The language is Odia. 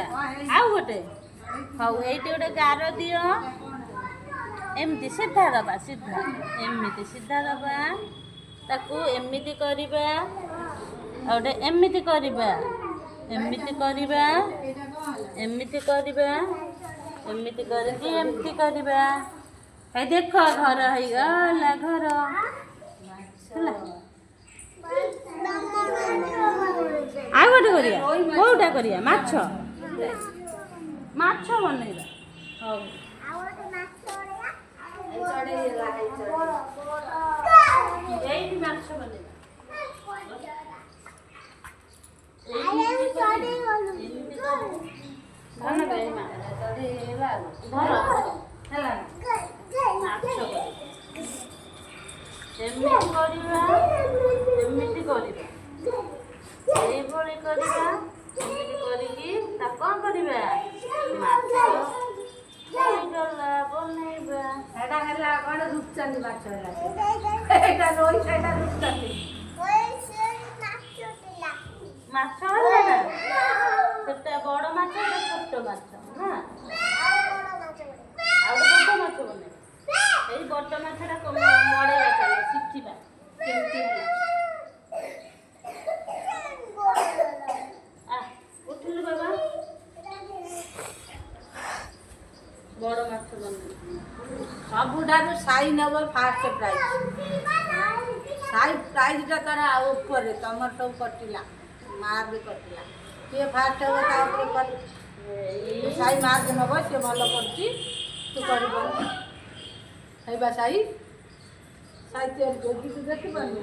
କରିବା ଆଉ ଗୋଟେ ହଉ ଏଇଠି ଗୋଟେ ଗାର ଦିଅ ଏମିତି ସିଧା ଦବା ସିଧା ଏମିତି ସିଧା ଦବା ତାକୁ ଏମିତି କରିବା ଆଉ ଗୋଟେ ଏମିତି କରିବା ଏମିତି କରିବା ଏମିତି କରିବା ଏମିତି କରିକି ଏମିତି କରିବା ଏ ଦେଖ ଘର ହେଇଗଲା ଘର ହେଲା ଆଉ ଗୋଟେ କରିବା କୋଉଟା କରିବା ମାଛ ମାଛ ବନେଇବା ହଉ ଏଇଠି ମାଛ ବନେଇବା ଏମିତି କରିବା ଏମିତି କରିବା ଏଇଭଳି କରିବା ଏମିତି କରିକି ତାକୁ କ'ଣ କରିବା ମାଛ ହେଇଗଲା ବନେଇବା ଏଇଟା ହେଲା କ'ଣ ରୁପଚାନ୍ଦି ମାଛ ହେଲା ଏଇଟା ରୋହି ସେଇଟା ରୁପଚାନ୍ଦି ମାଛ ହେଲା ନା ସେଟା ବଡ଼ ମାଛ ଏଟା ଛୋଟ ମାଛ ନା ଆଉ ଗୋଟେ ବଡ଼ ମାଛ ବନେଇବା ଏଇ ବଡ଼ ମାଛଟା ମଡ଼େଇବା ଚାଲ ଶିଖିବା କେମିତି ହେଲା ଉଠିଲୁ ବାବା ବଡ଼ ମାଛ ବନେଇବା ସବୁଠାରୁ ସାଇ ନେବ ଫାଷ୍ଟ ପ୍ରାଇଜ୍ ସାଇ ପ୍ରାଇଜ୍ଟା ତାର ଉପରେ ତମର ସବୁ କଟିଲା ମାର୍କ କଟିଲା କିଏ ଫାଷ୍ଟ ହେବ ତା ଉପରେ ସାଇ ମାର୍କ ନେବ ସିଏ ଭଲ କରୁଛି ତୁ କରିବନି ଖାଇବା ସାଇ ସାଇ ତିଆରି କରିକି ତୁ ଦେଖିପାରୁନି